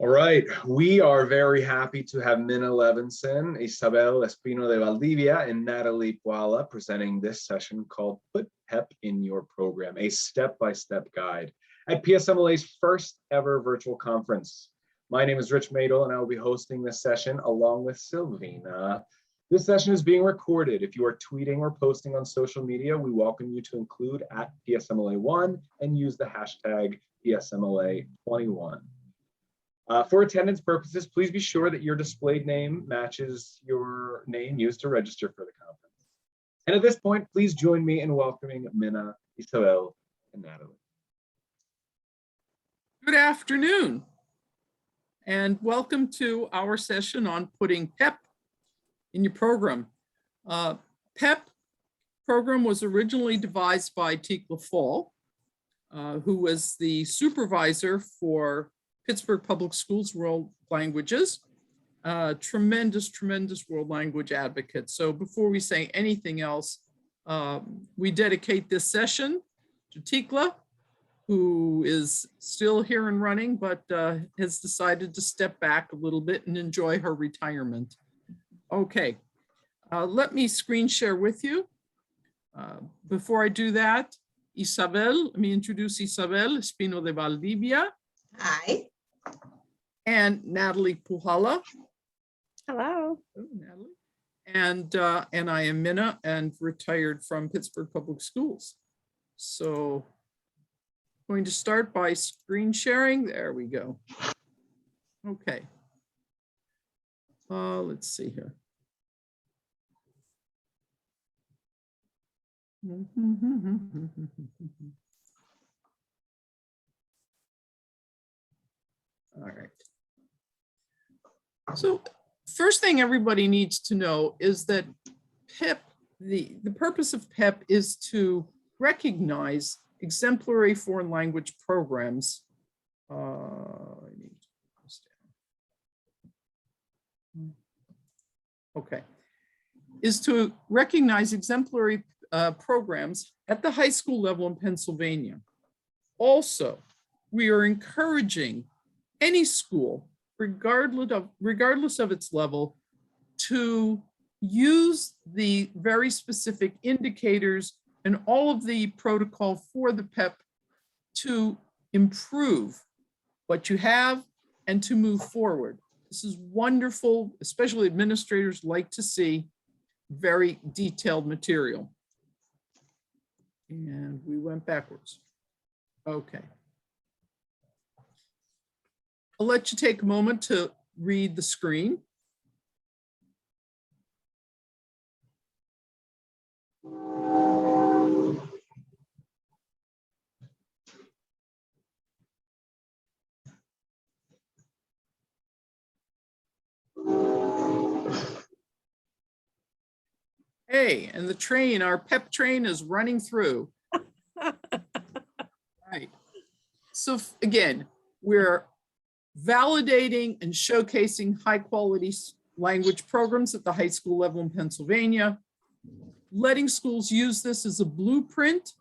All right, we are very happy to have Mina, Levenson, Isabel, Espino de Valdivia, and Natalie, Puhala presenting this session called Put PEP in Your Program, a step-by-step guide at PSMLA's first ever virtual conference. My name is Rich Madel, and I will be hosting this session along with Silvina. This session is being recorded. If you are tweeting or posting on social media, we welcome you to include at PSMLA1 and use the hashtag PSMLA21. For attendance purposes, please be sure that your displayed name matches your name used to register for the conference. And at this point, please join me in welcoming Mina, Isabel, and Natalie. Good afternoon, and welcome to our session on putting PEP in your program. PEP program was originally devised by Tikla Fall, who was the supervisor for Pittsburgh Public Schools World Languages, tremendous world language advocate. So before we say anything else, we dedicate this session to Tikla, who is still here and running, but has decided to step back a little bit and enjoy her retirement. Okay, let me screen share with you. Before I do that, Isabel, let me introduce Isabel Espino de Valdivia. Hi. And Natalie Puhala. Hello. Oh, Natalie. And I am Mina and retired from Pittsburgh Public Schools. So I'm going to start by screen sharing. There we go. Okay. Let's see here. All right. So first thing everybody needs to know is that PEP, the purpose of PEP is to recognize exemplary foreign language programs. I need to put this down. Okay. Is to recognize exemplary programs at the high school level in Pennsylvania. Also, we are encouraging any school, regardless of its level, to use the very specific indicators and all of the protocol for the PEP to improve what you have and to move forward. This is wonderful, especially administrators like to see very detailed material. And we went backwards. Okay. I'll let you take a moment to read the screen. Hey, and the train, our PEP train is running through. Right. So again, we're validating and showcasing high quality language programs at the high school level in Pennsylvania, letting schools use this as a blueprint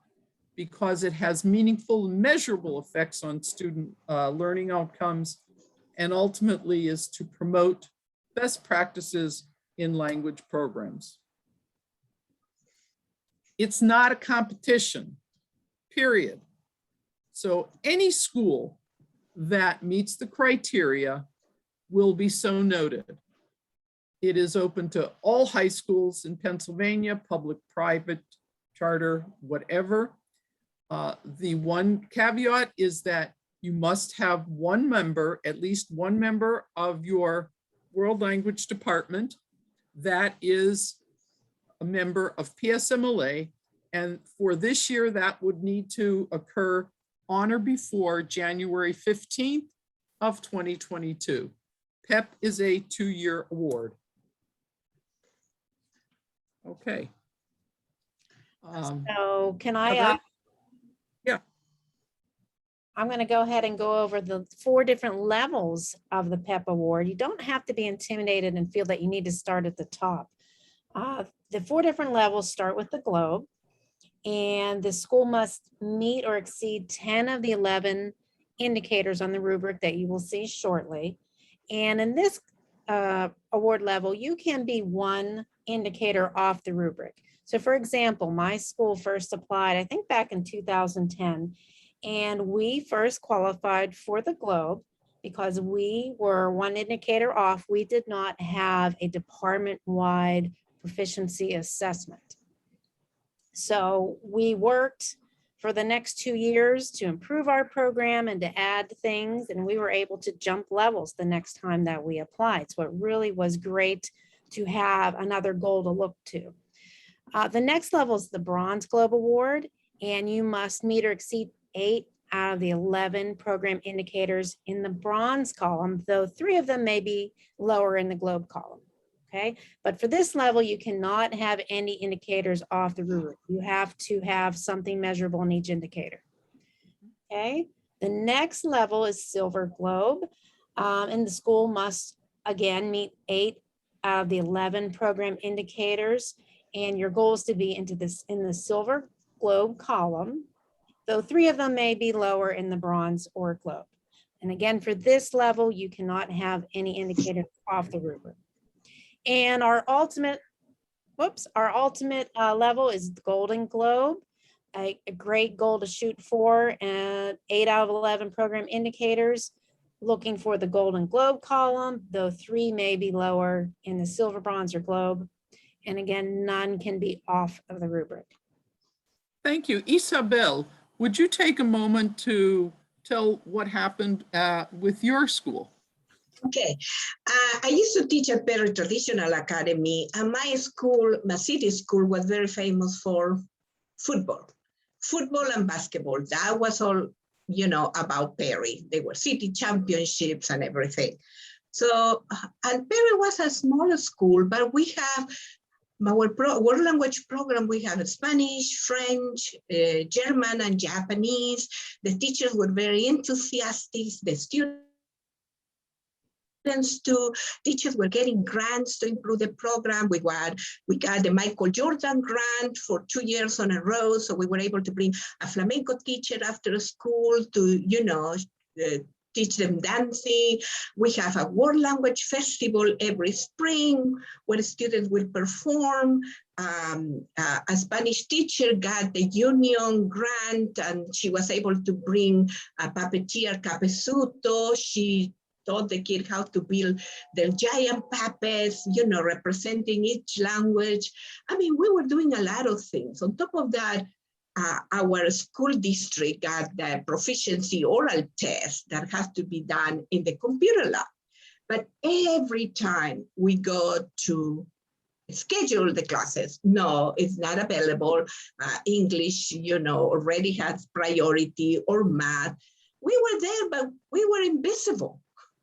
because it has meaningful and measurable effects on student learning outcomes, and ultimately is to promote best practices in language programs. It's not a competition, period. So any school that meets the criteria will be so noted. It is open to all high schools in Pennsylvania, public, private, charter, whatever. The one caveat is that you must have one member, at least one member of your world language department that is a member of PSMLA. And for this year, that would need to occur on or before January 15th of 2022. PEP is a 2-year award. Okay. So can I, yeah. I'm going to go ahead and go over the 4 different levels of the PEP award. You don't have to be intimidated and feel that you need to start at the top. The 4 different levels start with the globe, and the school must meet or exceed 10 of the 11 indicators on the rubric that you will see shortly. And in this award level, you can be one indicator off the rubric. So for example, my school first applied, I think back in 2010, and we first qualified for the Globe because we were one indicator off. We did not have a department-wide proficiency assessment. So we worked for the next 2 years to improve our program and to add things, and we were able to jump levels the next time that we applied. So it really was great to have another goal to look to. The next level is the Bronze Globe Award, and you must meet or exceed 8 out of the 11 program indicators in the bronze column, though 3 of them may be lower in the Globe column. Okay, but for this level, you cannot have any indicators off the rubric. You have to have something measurable in each indicator. Okay, the next level is Silver Globe, and the school must again meet 8 out of the 11 program indicators, and your goal is to be in the Silver Globe column, though 3 of them may be lower in the Bronze or Globe. And again, for this level, you cannot have any indicators off the rubric. And our ultimate level is Golden Globe, a great goal to shoot for, and 8 out of 11 program indicators, looking for the Golden Globe column, though 3 may be lower in the Silver, Bronze, or Globe. And again, none can be off of the rubric. Thank you. Isabel, would you take a moment to tell what happened with your school? Okay, I used to teach at very traditional academy, and my school, my city school, was very famous for football and basketball. That was all, you know, about Perry. They were city championships and everything. So, and Perry was a smaller school, but we have our world language program. We have Spanish, French, German, and Japanese. The teachers were very enthusiastic. The students to teachers were getting grants to improve the program. We got the Michael Jordan grant for 2 years on a row. So we were able to bring a flamenco teacher after school to, you know, teach them dancing. We have a world language festival every spring where students will perform. A Spanish teacher got the union grant, and she was able to bring a puppeteer, Capesuto. She taught the kid how to build their giant puppets, you know, representing each language. I mean, we were doing a lot of things. On top of that, our school district got the proficiency oral test that has to be done in the computer lab. But every time we go to schedule the classes, no, it's not available. English, you know, already has priority, or math. We were there, but we were invisible.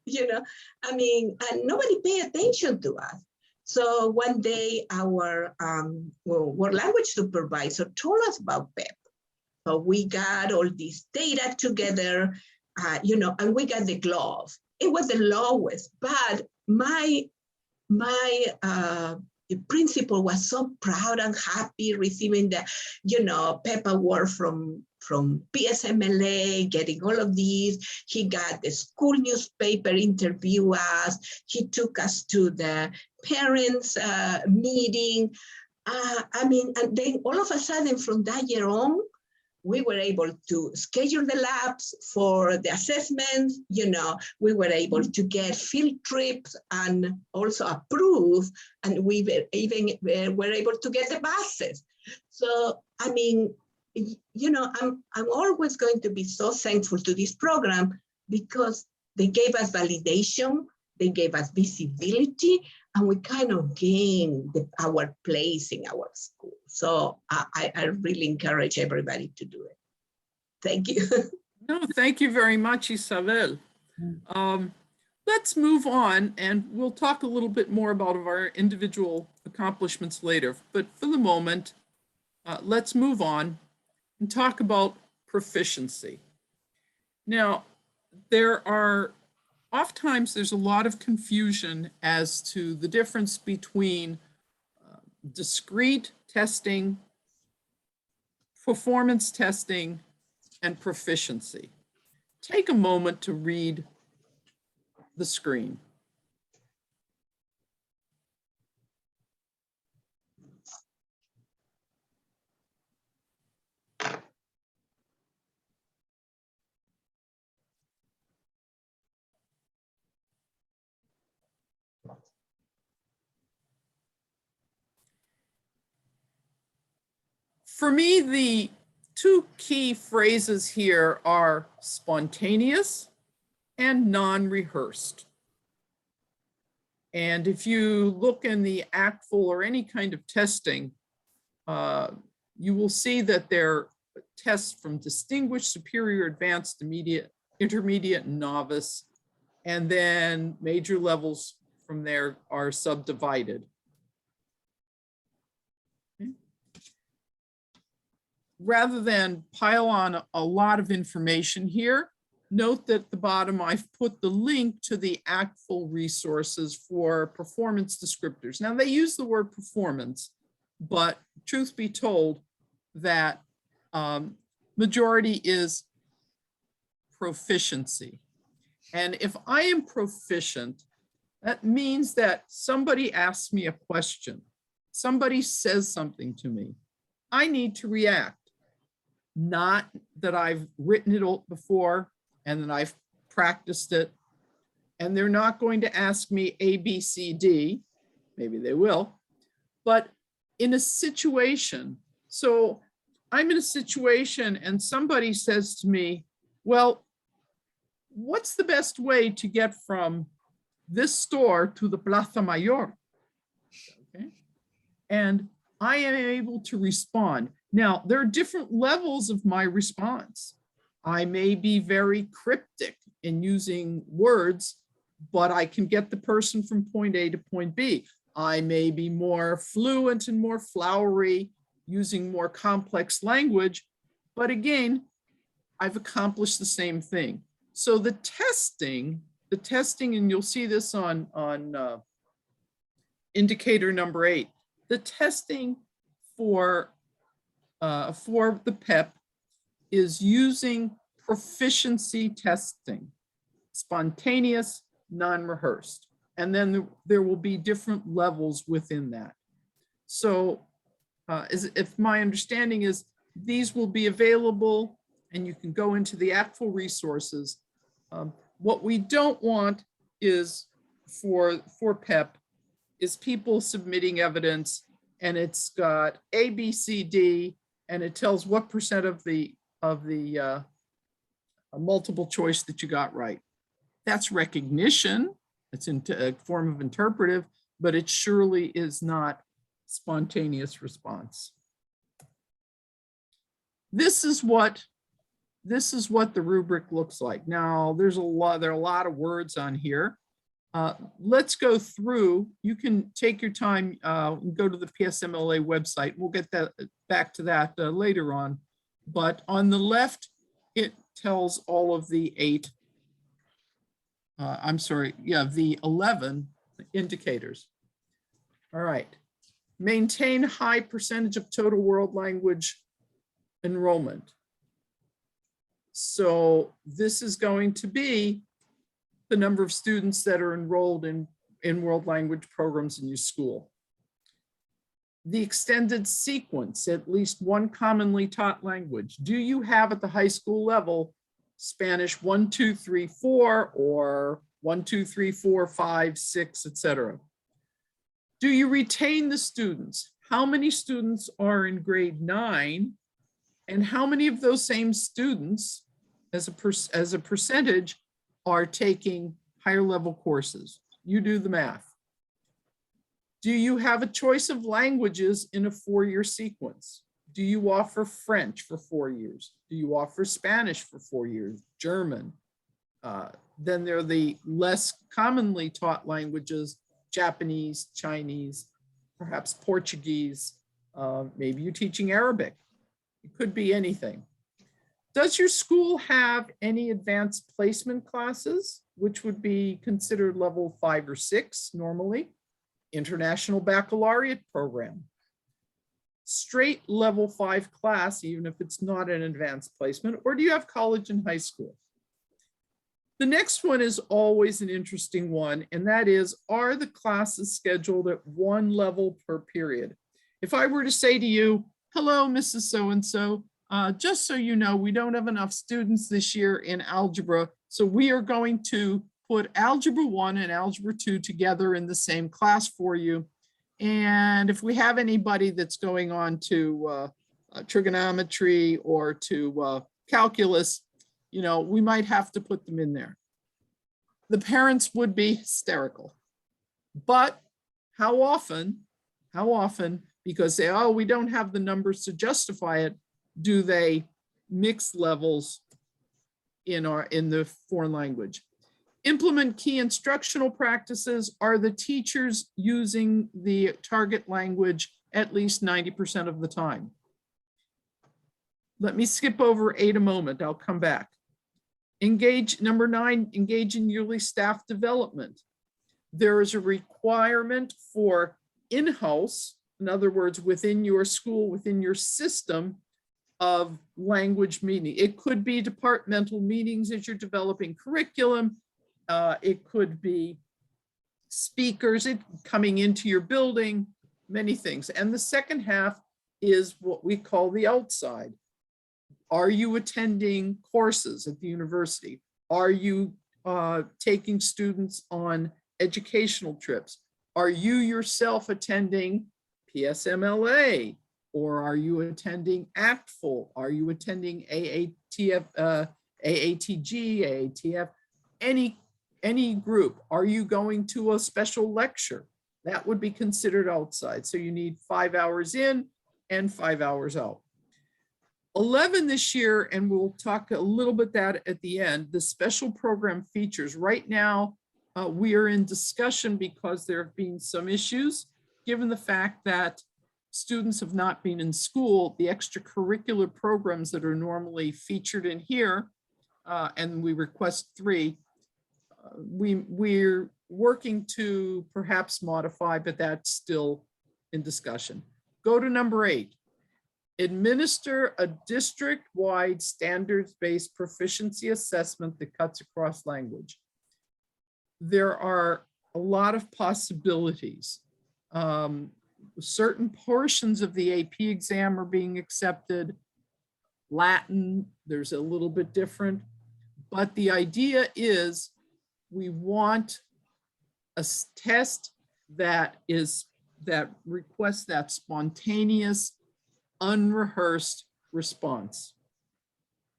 You know, I mean, and nobody paid attention to us. So one day our world language supervisor told us about PEP. So we got all this data together, you know, and we got the glove. It was the lowest, but my the principal was so proud and happy receiving the, you know, PEP award from PSMLA, getting all of these. He got the school newspaper interview us. He took us to the parents meeting. I mean, and then all of a sudden from that year on, we were able to schedule the labs for the assessments. You know, we were able to get field trips and also approve, and we were able to get the buses. So, I mean, you know, I'm always going to be so thankful to this program because they gave us validation, they gave us visibility, and we kind of gained our place in our school. So I really encourage everybody to do it. Thank you. No, thank you very much, Isabel. Let's move on, and we'll talk a little bit more about our individual accomplishments later. But for the moment, let's move on and talk about proficiency. Now, oftentimes there's a lot of confusion as to the difference between discrete testing, performance testing, and proficiency. take a moment to read the screen. For me, the two key phrases here are spontaneous and non-rehearsed. And if you look in the ACTFL or any kind of testing, you will see that there are tests from distinguished, superior, advanced, intermediate, and novice, and then major levels from there are subdivided. Rather than pile on a lot of information here, note that at the bottom I've put the link to the ACTFL resources for performance descriptors. Now they use the word performance, but truth be told that majority is proficiency. And if I am proficient, that means that somebody asks me a question, somebody says something to me, I need to react. Not that I've written it before and that I've practiced it, and they're not going to ask me A, B, C, D, maybe they will, but in a situation, so I'm in a situation and somebody says to me, well, what's the best way to get from this store to the Plaza Mayor? Okay. And I am able to respond. Now, there are different levels of my response. I may be very cryptic in using words, but I can get the person from point A to point B. I may be more fluent and more flowery, using more complex language, but again, I've accomplished the same thing. So the testing, and you'll see this on indicator number 8, the testing for the PEP is using proficiency testing, spontaneous, non-rehearsed. And then there will be different levels within that. So if my understanding is these will be available and you can go into the ACTFL resources. What we don't want is for PEP is people submitting evidence and it's got A, B, C, D, and it tells what percent of the multiple choice that you got right. That's recognition. It's in a form of interpretive, but it surely is not spontaneous response. This is what the rubric looks like. Now, there are a lot of words on here. Let's go through. You can take your time and go to the PSMLA website. We'll get back to that later on. But on the left, it tells all of the 11 indicators. All right. Maintain high percentage of total world language enrollment. So this is going to be the number of students that are enrolled in world language programs in your school. The extended sequence, at least one commonly taught language. Do you have at the high school level Spanish 1, 2, 3, 4, or 1, 2, 3, 4, 5, 6, etc.? Do you retain the students? How many students are in grade 9? And how many of those same students as a percentage are taking higher level courses? You do the math. Do you have a choice of languages in a 4-year sequence? Do you offer French for 4 years? Do you offer Spanish for 4 years? German? Then there are the less commonly taught languages, Japanese, Chinese, perhaps Portuguese. Maybe you're teaching Arabic. It could be anything. Does your school have any advanced placement classes, which would be considered level 5 or 6 normally? International Baccalaureate program. Straight level 5 class, even if it's not an advanced placement, or do you have college and high school? The next one is always an interesting one, and that is, are the classes scheduled at one level per period? If I were to say to you, hello, Mrs. So-and-so, just so you know, we don't have enough students this year in algebra, so we are going to put Algebra 1 and Algebra 2 together in the same class for you. And if we have anybody that's going on to trigonometry or to calculus, you know, we might have to put them in there. The parents would be hysterical. But how often, because they, oh, we don't have the numbers to justify it, do they mix levels in the foreign language? Implement key instructional practices. Are the teachers using the target language at least 90% of the time? Let me skip over 8 a moment. I'll come back. Number 9, engage in yearly staff development. There is a requirement for in-house, in other words, within your school, within your system, of language meeting. It could be departmental meetings as you're developing curriculum. It could be speakers coming into your building, many things. And the second half is what we call the outside. Are you attending courses at the university? Are you taking students on educational trips? Are you yourself attending PSMLA? Or are you attending ACTFL? Are you attending AATF, AATG, AATF, any group? Are you going to a special lecture? That would be considered outside. So you need 5 hours in and 5 hours out. 11 this year, and we'll talk a little bit that at the end, the special program features. Right now, we are in discussion because there have been some issues, given the fact that students have not been in school. The extracurricular programs that are normally featured in here, and we request 3, we're working to perhaps modify, but that's still in discussion. Go to number 8. Administer a district-wide standards-based proficiency assessment that cuts across language. There are a lot of possibilities. Certain portions of the AP exam are being accepted. Latin, there's a little bit different. But the idea is we want a test that requests that spontaneous, unrehearsed response.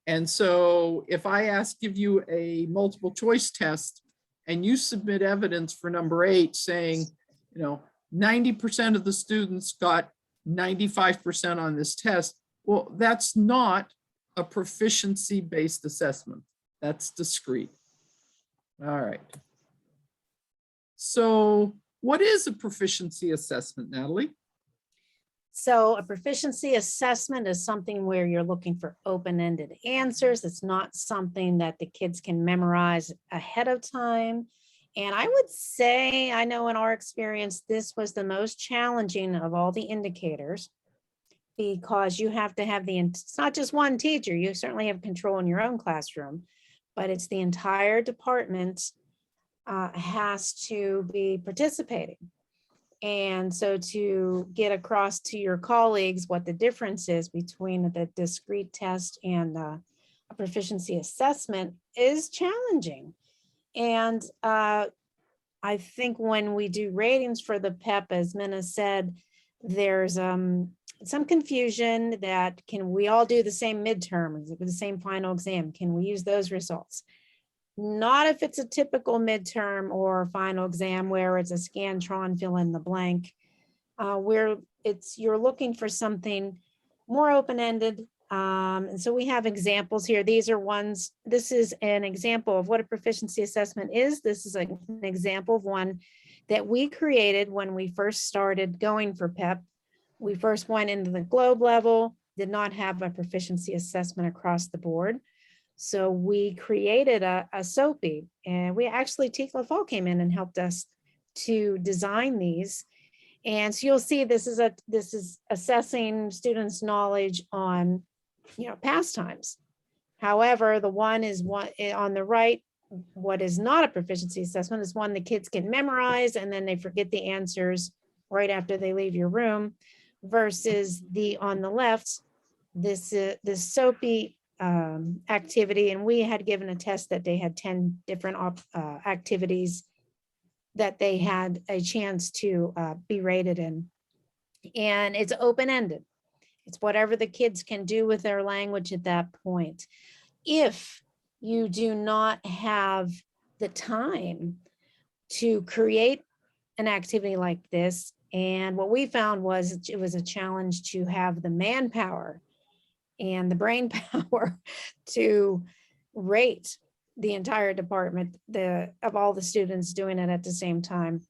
And so if I give you a multiple choice test and you submit evidence for number 8 saying, you know, 90% of the students got 95% on this test, well, that's not a proficiency-based assessment. That's discrete. All right. So what is a proficiency assessment, Natalie? So a proficiency assessment is something where you're looking for open-ended answers. It's not something that the kids can memorize ahead of time. And I would say, I know in our experience, this was the most challenging of all the indicators, because you have to have it's not just one teacher. You certainly have control in your own classroom, but it's the entire department has to be participating. And so to get across to your colleagues what the difference is between the discrete test and a proficiency assessment is challenging. And I think when we do ratings for the PEP, as Mina said, there's some confusion that can we all do the same midterm, the same final exam? Can we use those results? Not if it's a typical midterm or final exam where it's a Scantron fill in the blank, where you're looking for something more open-ended. And so we have examples here. These are ones, this is an example of what a proficiency assessment is. This is an example of one that we created when we first started going for PEP. We first went into the globe level, did not have a proficiency assessment across the board. So we created a SOPI, and we actually, Tikla Fall came in and helped us to design these. And so you'll see this is assessing students' knowledge on, pastimes. However, the one on the right what is not a proficiency assessment is one the kids can memorize and then they forget the answers right after they leave your room, versus the on the left, this SOAPy activity. And we had given a test that they had 10 different activities that they had a chance to be rated in. And it's open-ended. It's whatever the kids can do with their language at that point. If you do not have the time to create an activity like this, and what we found was it was a challenge to have the manpower and the brain power to rate the entire department of all the students doing it at the same time.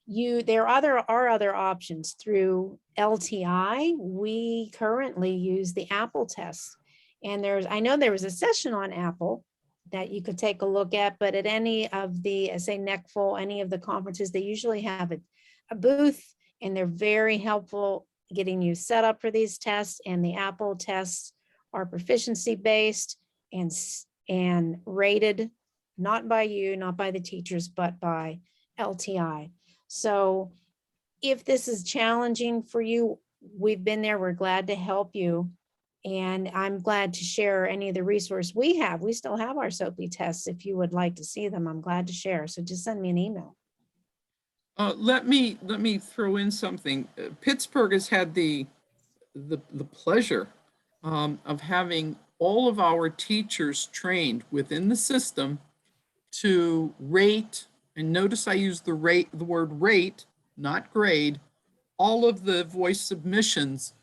There are other options through LTI. We currently use the Apple test. And I know there was a session on Apple that you could take a look at, but at any of the, say, NECFL, any of the conferences, they usually have a booth, and they're very helpful getting you set up for these tests. And the Apple tests are proficiency based and rated, not by you, not by the teachers, but by LTI. So if this is challenging for you, we've been there, we're glad to help you. And I'm glad to share any of the resource we have. We still have our SOAPy tests. If you would like to see them, I'm glad to share. So just send me an email. Let me throw in something. Pittsburgh has had the pleasure of having all of our teachers trained within the system to rate, and notice I use the word rate, not grade, all of the voice submissions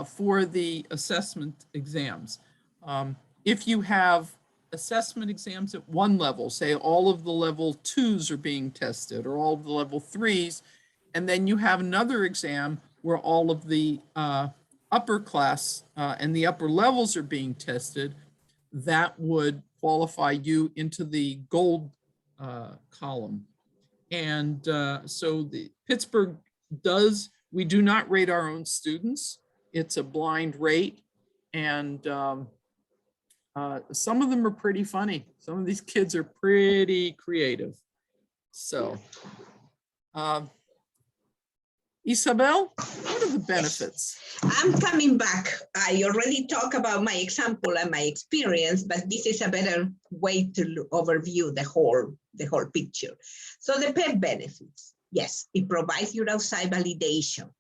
for the assessment exams. If you have assessment exams at one level, say all of the level 2s are being tested, or all of the level 3s, and then you have another exam where all of the upper class and the upper levels are being tested, that would qualify you into the gold column. And so the Pittsburgh we do not rate our own students. It's a blind rate. And some of them are pretty funny. Some of these kids are pretty creative. So, Isabel, what are the benefits? I'm coming back. I already talked about my example and my experience, but this is a better way to overview the whole picture. So the PEP benefits, yes, it provides you outside validation,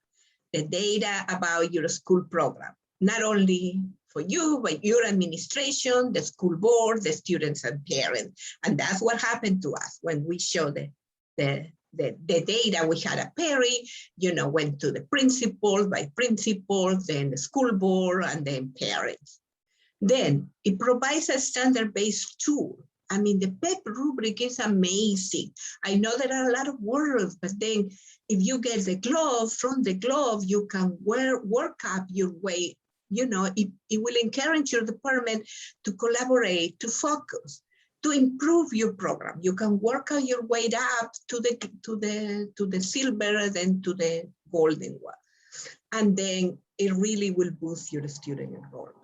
the data about your school program, not only for you, but your administration, the school board, the students and parents. And that's what happened to us when we showed the data. We had a Perry, went to the principal, by principal, then the school board, and then parents. Then it provides a standard-based tool. I mean, the PEP rubric is amazing. I know there are a lot of words, but then if you get the glove, from the glove, you can work up your way. It will encourage your department to collaborate, to focus, to improve your program. You can work out your way up to the silver, then to the golden one. And then it really will boost your student enrollment.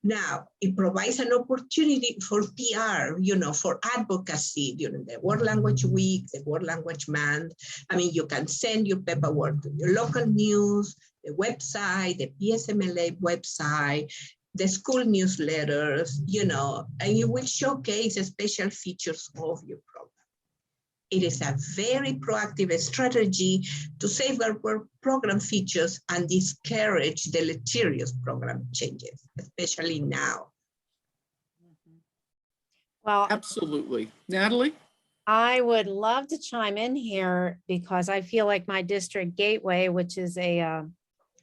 Now, it provides an opportunity for PR, for advocacy during the World Language Week, the World Language Month. I mean, you can send your PEP award to your local news, the website, the PSMLA website, the school newsletters, and you will showcase the special features of your program. It is a very proactive strategy to safeguard program features and discourage deleterious program changes, especially now. Well, Absolutely. Natalie? I would love to chime in here because I feel like my district gateway, which is a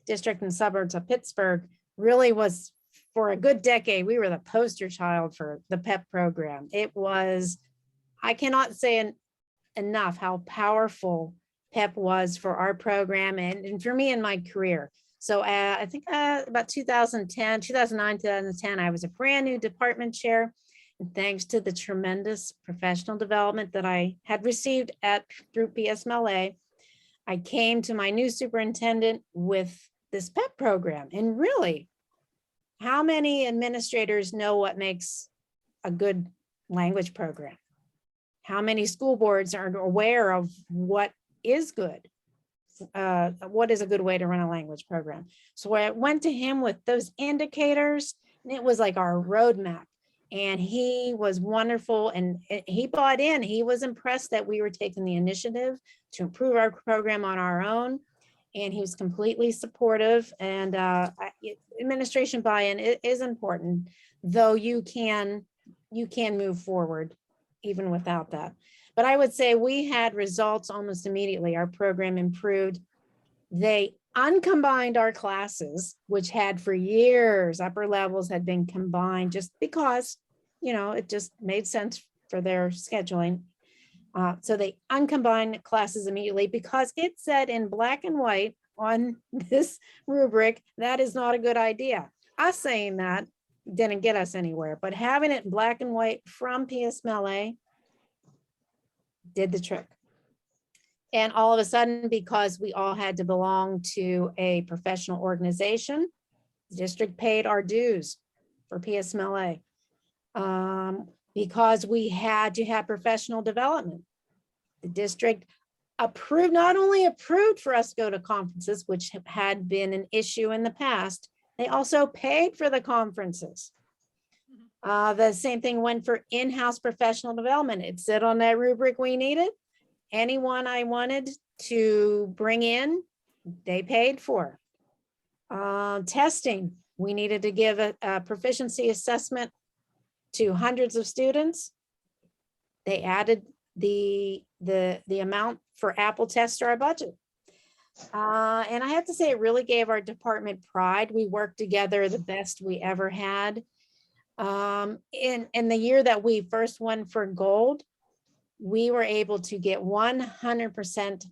district in suburbs of Pittsburgh, really was, for a good decade, we were the poster child for the PEP program. It was, I cannot say enough how powerful PEP was for our program and for me in my career. So I think about 2009, 2010, I was a brand new department chair. And thanks to the tremendous professional development that I had received through PSMLA, I came to my new superintendent with this PEP program. And really, how many administrators know what makes a good language program? How many school boards are aware of what is good? What is a good way to run a language program? So I went to him with those indicators, and it was like our roadmap. And he was wonderful, and he bought in. He was impressed that we were taking the initiative to improve our program on our own. And he was completely supportive. And administration buy-in is important, though you can move forward even without that. But I would say we had results almost immediately. Our program improved. They uncombined our classes, which had for years, upper levels had been combined just because, you know, it just made sense for their scheduling. So they uncombined classes immediately because it said in black and white on this rubric, that is not a good idea. Us saying that didn't get us anywhere, but having it in black and white from PSMLA did the trick. And all of a sudden, because we all had to belong to a professional organization, the district paid our dues for PSMLA. Because we had to have professional development. The district approved, not only approved for us to go to conferences, which had been an issue in the past, they also paid for the conferences. The same thing went for in-house professional development. It said on that rubric we needed. Anyone I wanted to bring in, they paid for. Testing, we needed to give a proficiency assessment to hundreds of students. They added the amount for Apple tests to our budget. And I have to say, it really gave our department pride. We worked together the best we ever had. In the year that we first won for gold, we were able to get 100%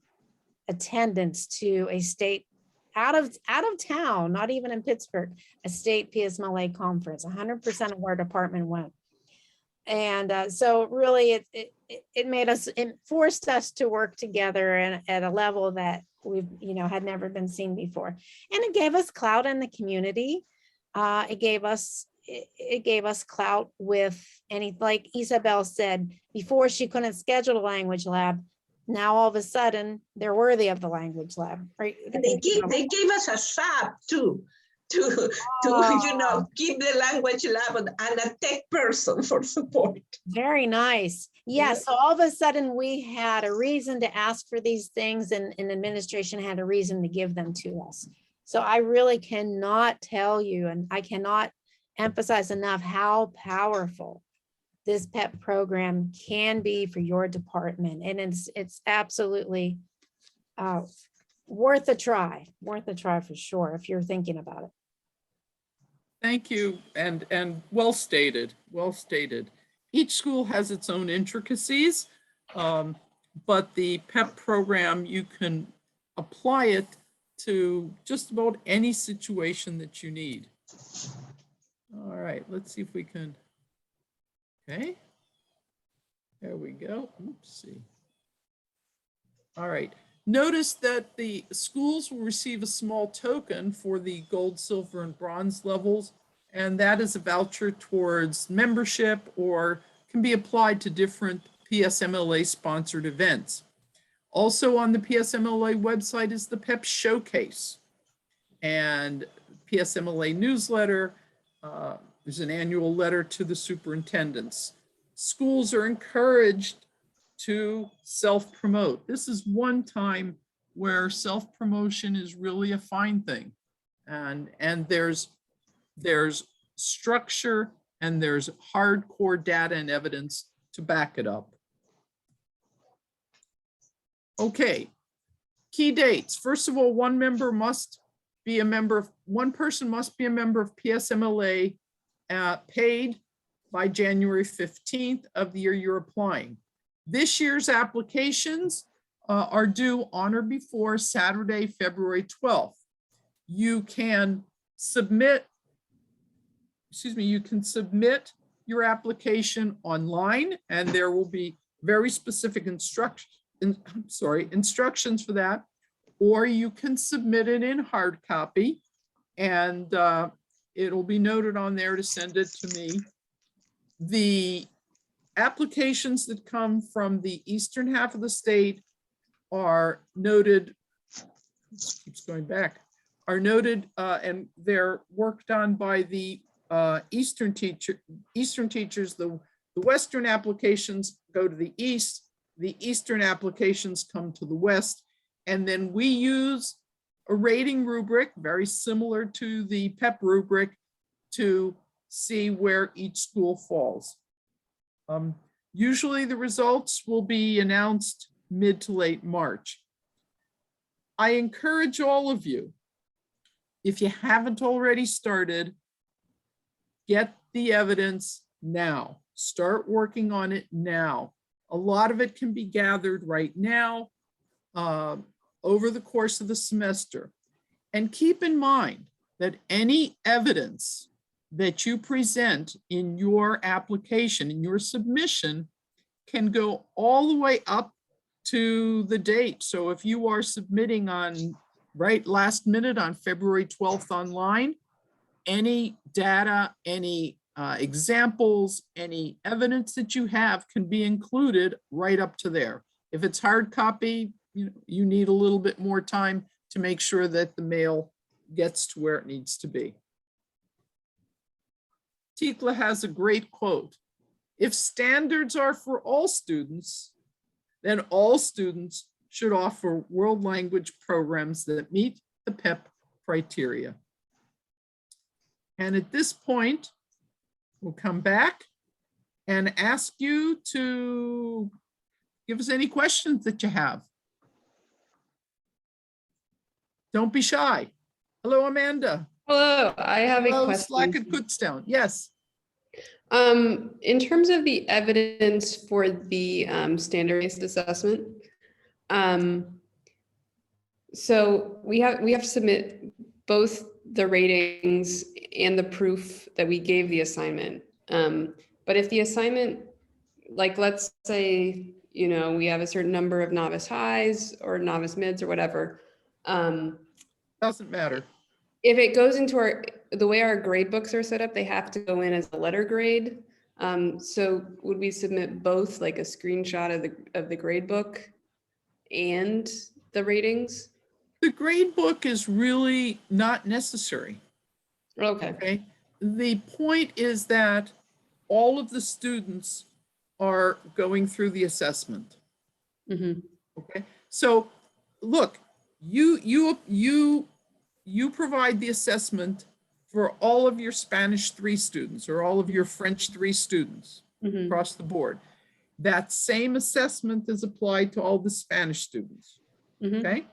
attendance to a state out of town, not even in Pittsburgh, a state PSMLA conference. 100% of our department went. And so really it forced us to work together and at a level that we've, had never been seen before. And it gave us clout in the community. It gave us clout with like Isabel said, before she couldn't schedule a language lab. Now all of a sudden they're worthy of the language lab, right? And they gave us a SAP too, to keep the language lab and a tech person for support. Very nice. Yeah, so all of a sudden we had a reason to ask for these things, and administration had a reason to give them to us. So I really cannot tell you, and I cannot emphasize enough how powerful this PEP program can be for your department. And it's absolutely worth a try for sure, if you're thinking about it. Thank you, and well stated, well stated. Each school has its own intricacies, but the PEP program, you can apply it to just about any situation that you need. All right, let's see if we can, okay. There we go, oopsie. All right, notice that the schools will receive a small token for the gold, silver, and bronze levels, and that is a voucher towards membership or can be applied to different PSMLA sponsored events. Also on the PSMLA website is the PEP Showcase and PSMLA newsletter. There's an annual letter to the superintendents. Schools are encouraged to self-promote. This is one time where self-promotion is really a fine thing. And there's structure and there's hardcore data and evidence to back it up. Okay, key dates. First of all, one person must be a member of PSMLA paid by January 15th of the year you're applying. This year's applications are due on or before Saturday, February 12th. You can submit your application online, and there will be very specific instructions for that, or you can submit it in hard copy, and it'll be noted on there to send it to me. The applications that come from the eastern half of the state are noted, keeps going back, are noted, and they're worked on by the eastern teachers. The western applications go to the east, the eastern applications come to the west, and then we use a rating rubric, very similar to the PEP rubric, to see where each school falls. Usually the results will be announced mid to late March. I encourage all of you, if you haven't already started, get the evidence now. Start working on it now. A lot of it can be gathered right now over the course of the semester. And keep in mind that any evidence that you present in your application, in your submission, can go all the way up to the date. So if you are submitting on last minute on February 12th online, any data, any examples, any evidence that you have can be included right up to there. If it's hard copy, you need a little bit more time to make sure that the mail gets to where it needs to be. Tikla has a great quote. If standards are for all students, then all students should offer world language programs that meet the PEP criteria. And at this point, we'll come back and ask you to give us any questions that you have. Don't be shy. Hello, Amanda. Hello, I have a Hello, question. Slack at Kutztown. Yes. In terms of the evidence for the standard-based assessment, so we have to submit both the ratings and the proof that we gave the assignment. But if the assignment, like let's say, we have a certain number of novice highs or novice mids or whatever. Doesn't matter. If it goes into the way our grade books are set up, they have to go in as a letter grade. So would we submit both, like a screenshot of the grade book and the ratings? The grade book is really not necessary. Okay. The point is that all of the students are going through the assessment. Mm-hmm. Okay. So look, you provide the assessment for all of your Spanish 3 students or all of your French 3 students across the board. That same assessment is applied to all the Spanish students. Okay.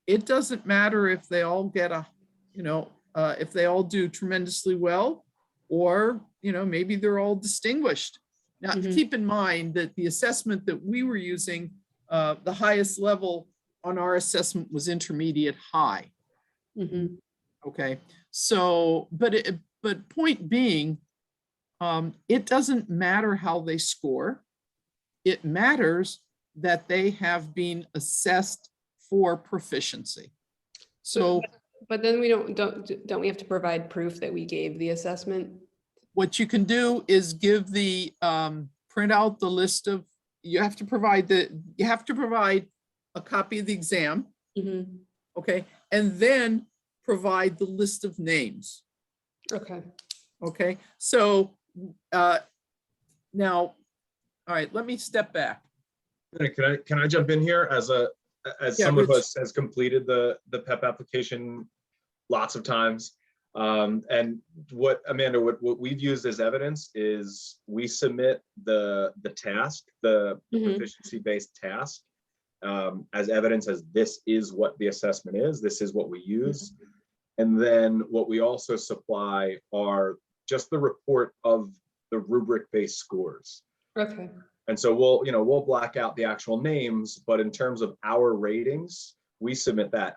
It doesn't matter if they all get if they all do tremendously well, or, maybe they're all distinguished. Now, keep in mind that the assessment that we were using, the highest level on our assessment was intermediate high. Okay, so, but point being, it doesn't matter how they score. It matters that they have been assessed for proficiency. So, but then we don't we have to provide proof that we gave the assessment? What you can do is give the print out the list of, you have to provide a copy of the exam. Okay, and then provide the list of names. Okay, so now, all right, let me step back. Can I jump in here as some of us has completed the PEP application lots of times. And what, Amanda, what we've used as evidence is we submit the task, the proficiency-based task, as evidence as this is what the assessment is, this is what we use. And then what we also supply are just the report of the rubric-based scores. Okay. And so we'll black out the actual names, but in terms of our ratings, we submit that.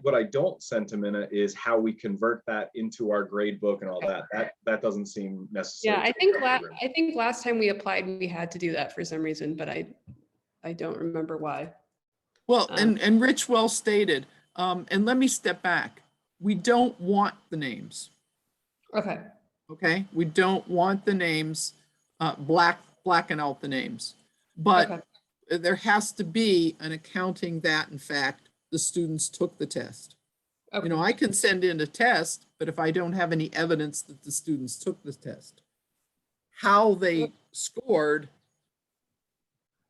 What I don't send to Mina is how we convert that into our grade book and all that. That doesn't seem necessary. Yeah, I think last time we applied, we had to do that for some reason, but I don't remember why. Well, and Rich well stated, and let me step back. We don't want the names. Okay. Okay, we don't want the names. blacken out the names. But Okay. there has to be an accounting that, in fact, the students took the test. Okay. You know, I can send in a test, but if I don't have any evidence that the students took the test, how they scored,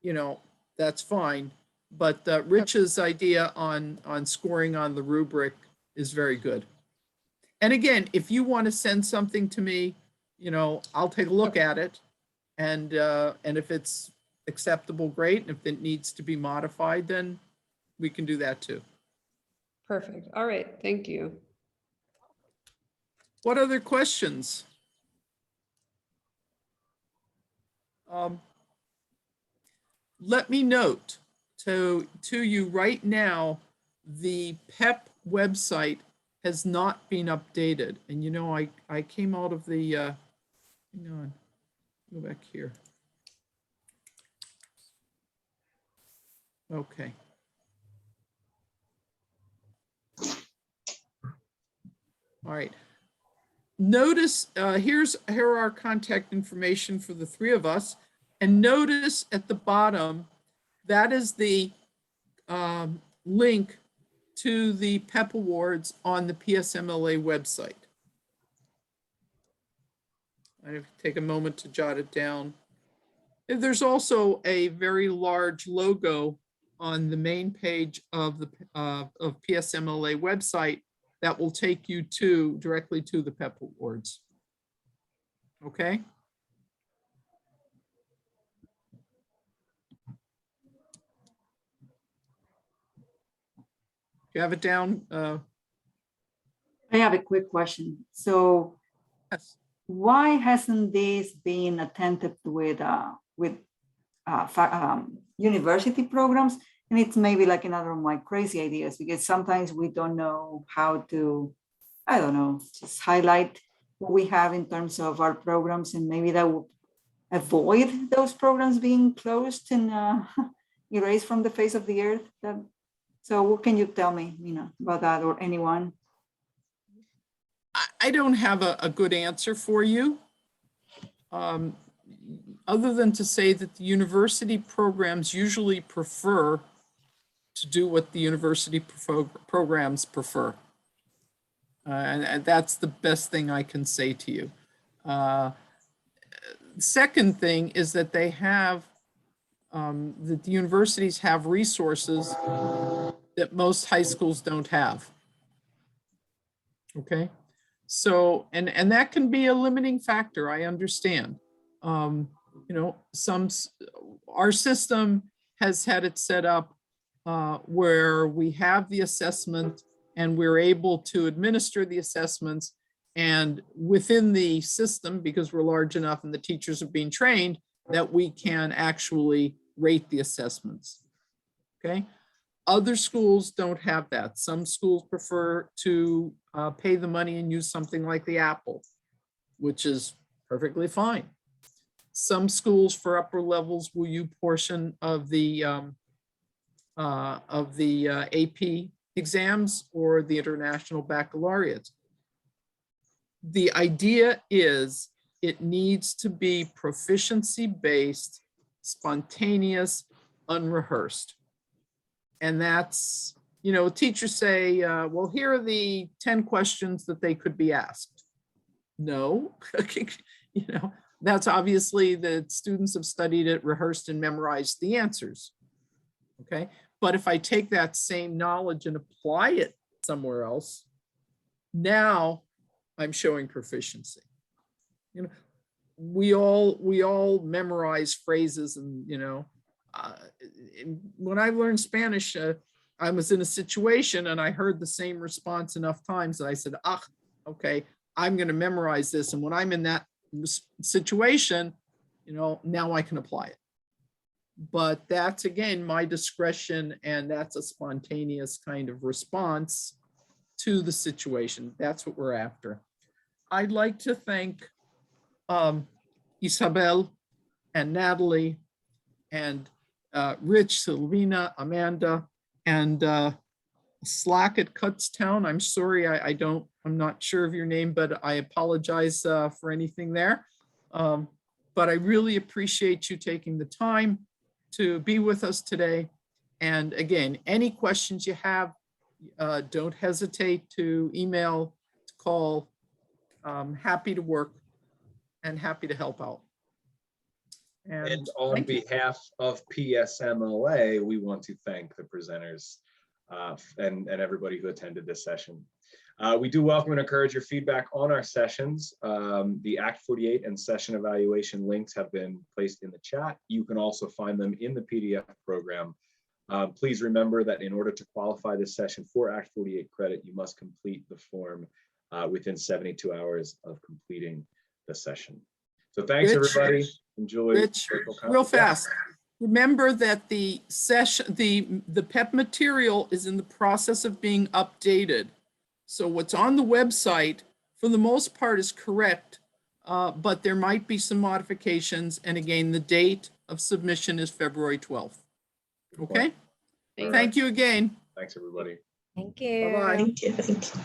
you know, that's fine. But Rich's idea on scoring on the rubric is very good. And again, if you want to send something to me, you know, I'll take a look at it. And if it's acceptable, great. And if it needs to be modified, then we can do that too. Perfect. All right. Thank you. What other questions? Let me note to you right now, the PEP website has not been updated. And you know, I came out of the, hang on, go back here. Okay. All right. Notice, here are our contact information for the three of us. And notice at the bottom, that is the link to the PEP Awards on the PSMLA website. I have to take a moment to jot it down. There's also a very large logo on the main page of the of PSMLA website that will take you directly to the PEP Awards. Okay. You have it down? I have a quick question. So Yes. why hasn't this been attempted with university programs? And it's maybe like another of my crazy ideas, because sometimes we don't know how to, I don't know, just highlight what we have in terms of our programs, and maybe that would avoid those programs being closed and erased from the face of the earth. So what can you tell me, Mina, about that, or anyone? I don't have a good answer for you, other than to say that the university programs usually prefer to do what the university programs prefer. And that's the best thing I can say to you. Second thing is that they have, that the universities have resources that most high schools don't have. Okay. So, and that can be a limiting factor, I understand. You know, our system has had it set up where we have the assessment and we're able to administer the assessments, and within the system, because we're large enough and the teachers are being trained, that we can actually rate the assessments. Okay. Other schools don't have that. Some schools prefer to pay the money and use something like the Apple, which is perfectly fine. Some schools for upper levels will use portion of the AP exams or the International Baccalaureate. The idea is it needs to be proficiency-based, spontaneous, unrehearsed. And that's, you know, teachers say, well, here are the 10 questions that they could be asked. No, you know, that's obviously the students have studied it, rehearsed, and memorized the answers. Okay. But if I take that same knowledge and apply it somewhere else, now I'm showing proficiency. You know, we all memorize phrases, and, you know, when I learned Spanish, I was in a situation and I heard the same response enough times that I said, ah, okay, I'm going to memorize this. And when I'm in that situation, you know, now I can apply it. But that's, again, my discretion, and that's a spontaneous kind of response to the situation. That's what we're after. I'd like to thank Isabel and Natalie and Rich, Silvina, Amanda, and Slack at Kutztown. I'm sorry, I'm not sure of your name, but I apologize for anything there. but I really appreciate you taking the time to be with us today. And again, any questions you have, don't hesitate to email, to call. Happy to work and happy to help out. And on thank you. behalf of PSMOA, we want to thank the presenters and everybody who attended this session. We do welcome and encourage your feedback on our sessions. The Act 48 and session evaluation links have been placed in the chat. You can also find them in the PDF program. Please remember that in order to qualify this session for Act 48 credit, you must complete the form within 72 hours of completing the session. So thanks, Rich, everybody. Enjoy. Rich, real fast. Remember that the session, the PEP material is in the process of being updated. So what's on the website, for the most part, is correct, but there might be some modifications. And again, the date of submission is February 12th. Okay? Thank Thank you again. Thanks, everybody. Thank you. Bye-bye. Thank you.